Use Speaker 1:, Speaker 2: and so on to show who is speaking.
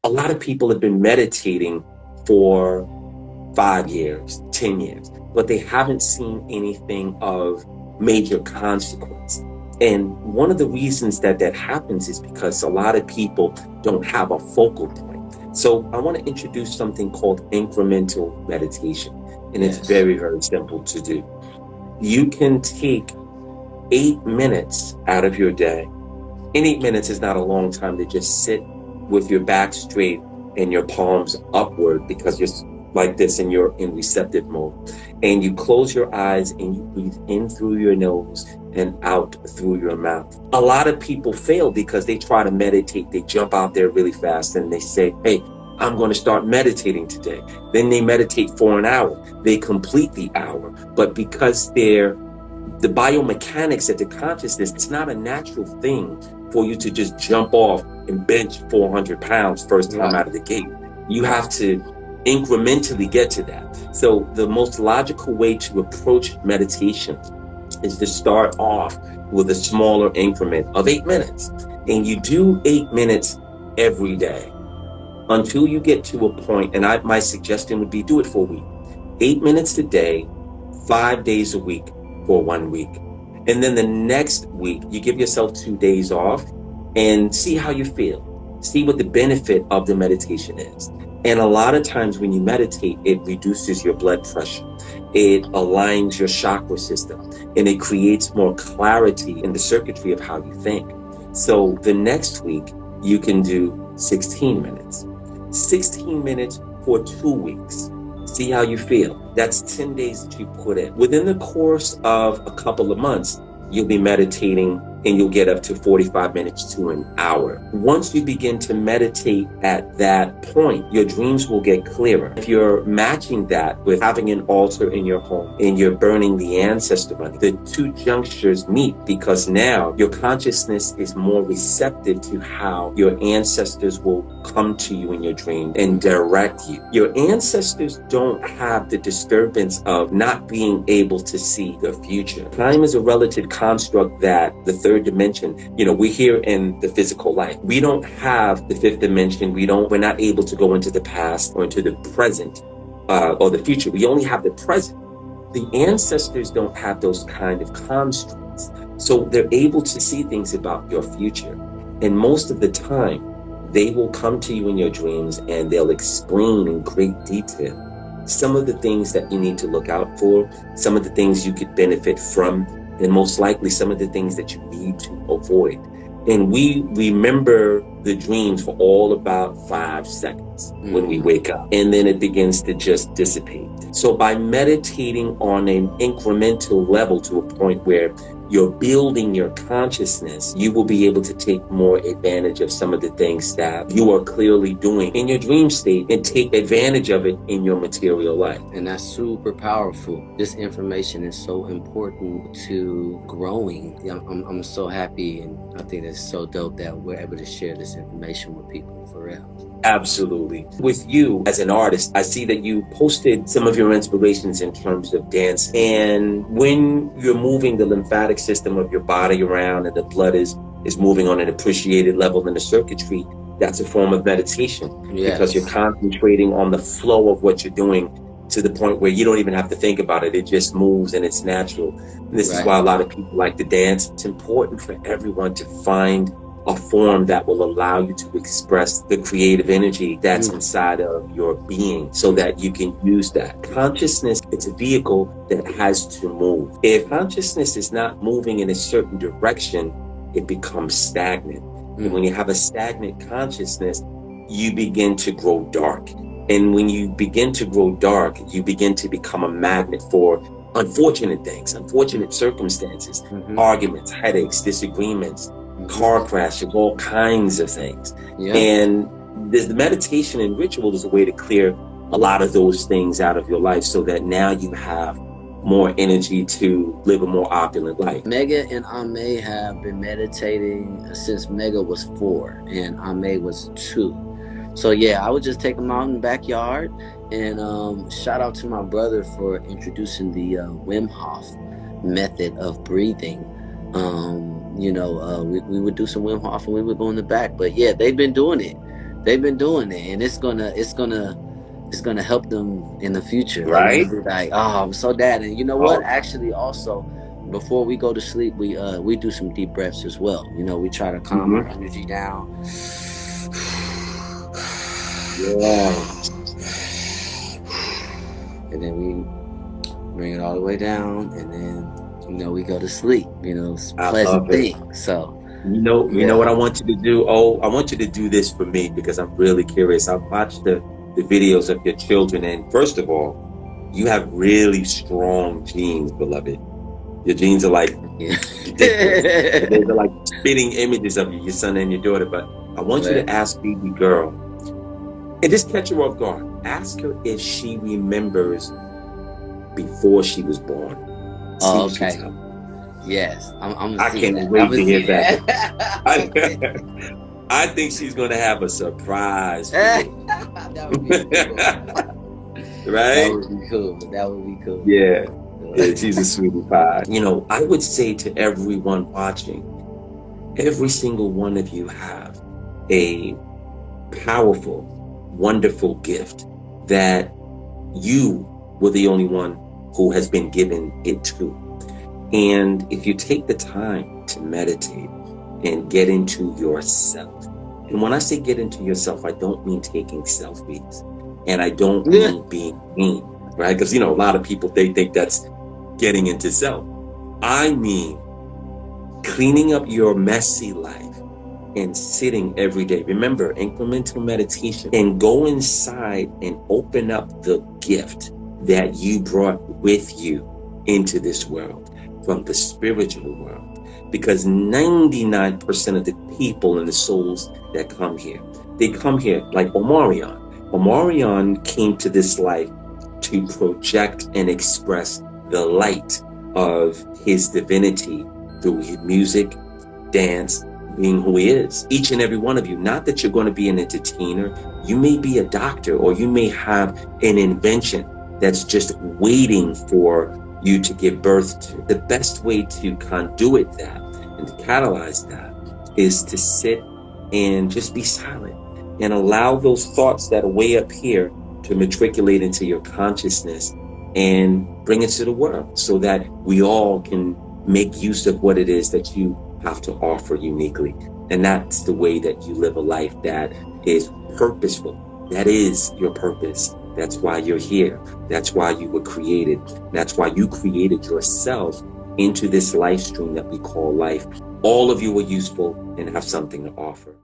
Speaker 1: A lot of people have been meditating for 5 years, 10 years, but they haven't seen anything of major consequence. And one of the reasons that happens is because a lot of people don't have a focal point. So I want to introduce something called incremental meditation. And it's very, very simple to do. You can take 8 minutes out of your day. And 8 minutes is not a long time to just sit with your back straight and your palms upward, because you're like this and you're in receptive mode. And you close your eyes and you breathe in through your nose and out through your mouth. A lot of people fail because they try to meditate. They jump out there really fast and they say, hey, I'm going to start meditating today. Then they meditate for an hour. They complete the hour. But because the biomechanics of the consciousness, it's not a natural thing for you to just jump off and bench 400 pounds first time out of the gate. You have to incrementally get to that. So the most logical way to approach meditation is to start off with a smaller increment of 8 minutes. And you do 8 minutes every day until you get to a point, and my suggestion would be do it for a week. 8 minutes a day, 5 days a week for 1 week. And then the next week, you give yourself 2 days off and see how you feel. See what the benefit of the meditation is. And a lot of times when you meditate, it reduces your blood pressure. It aligns your chakra system, and it creates more clarity in the circuitry of how you think. So the next week, you can do 16 minutes. 16 minutes for 2 weeks. See how you feel. That's 10 days that you put in. Within the course of a couple of months, you'll be meditating and you'll get up to 45 minutes to an hour. Once you begin to meditate at that point, your dreams will get clearer. If you're matching that with having an altar in your home and you're burning the ancestor money, the two junctures meet, because now your consciousness is more receptive to how your ancestors will come to you in your dream and direct you. Your ancestors don't have the disturbance of not being able to see the future. Time is a relative construct that the third dimension, we're here in the physical life. We don't have the fifth dimension. We're not able to go into the past or into the present or the future. We only have the present. The ancestors don't have those kind of constructs. So they're able to see things about your future. And most of the time, they will come to you in your dreams and they'll explain in great detail some of the things that you need to look out for, some of the things you could benefit from, and most likely some of the things that you need to avoid. And we remember the dreams for all about 5 seconds when we wake up, and then it begins to just dissipate. So by meditating on an incremental level to a point where you're building your consciousness, you will be able to take more advantage of some of the things that you are clearly doing in your dream state and take advantage of it in your material life.
Speaker 2: And that's super powerful. This information is so important to growing. I'm so happy, and I think it's so dope that we're able to share this information with people for real.
Speaker 1: Absolutely. With you as an artist, I see that you posted some of your inspirations in terms of dance. And when you're moving the lymphatic system of your body around and the blood is moving on an appreciated level in the circuitry, that's a form of meditation. Because you're concentrating on the flow of what you're doing to the point where you don't even have to think about it. It just moves and it's natural. And this is why a lot of people like to dance. It's important for everyone to find a form that will allow you to express the creative energy that's inside of your being so that you can use that. Consciousness, it's a vehicle that has to move. If consciousness is not moving in a certain direction, it becomes stagnant. And when you have a stagnant consciousness, you begin to grow dark. And when you begin to grow dark, you begin to become a magnet for unfortunate things, unfortunate circumstances, arguments, headaches, disagreements, car crashes, all kinds of things. And the meditation and ritual is a way to clear a lot of those things out of your life so that now you have more energy to live a more opulent life.
Speaker 2: Mega and Ame have been meditating since Mega was 4 and Ame was 2. So I would just take them out in the backyard. And shout out to my brother for introducing the Wim Hof method of breathing. We would do some Wim Hof and we would go in the back. But they've been doing it. they've been doing it, and it's gonna help them in the future. They're
Speaker 1: Right?
Speaker 2: gonna be like, oh, I'm so dad. And you know what? Actually, also, before we go to sleep, we do some deep breaths as well. You know, we try to calm our energy down.
Speaker 1: Yeah.
Speaker 2: And then we bring it all the way down, and then, you know, we go to sleep. You know, it's a pleasant thing. So,
Speaker 1: you know what I want you to do? Oh, I want you to do this for me, because I'm really curious. I've watched the videos of your children, and first of all, you have really strong genes, beloved. Your genes are like ridiculous. They're like spitting images of you, your son and your daughter. But I want you to ask baby girl, and just catch her off guard. Ask her if she remembers before she was born.
Speaker 2: Oh, okay. Yes,
Speaker 1: I can't wait to hear that. I think she's going to have a surprise for you.
Speaker 2: That would be cool.
Speaker 1: Right?
Speaker 2: That would be cool.
Speaker 1: Yeah, she's a sweetie pie. You know, I would say to everyone watching, every single one of you have a powerful, wonderful gift that you were the only one who has been given it to. And if you take the time to meditate and get into yourself, and when I say get into yourself, I don't mean taking selfies, and I don't mean being mean, right? Because, you know, a lot of people, they think that's getting into self. I mean cleaning up your messy life and sitting every day. Remember, incremental meditation, and go inside and open up the gift that you brought with you into this world from the spiritual world. Because 99% of the people and the souls that come here, they come here like Omarion. Omarion came to this life to project and express the light of his divinity through his music, dance, being who he is. Each and every one of you, not that you're going to be an entertainer, you may be a doctor, or you may have an invention that's just waiting for you to give birth to. The best way to conduit that and to catalyze that is to sit and just be silent and allow those thoughts that are way up here to matriculate into your consciousness and bring it to the world, so that we all can make use of what it is that you have to offer uniquely. And that's the way that you live a life that is purposeful. That is your purpose. That's why you're here. That's why you were created. That's why you created yourself into this life stream that we call life. All of you are useful and have something to offer.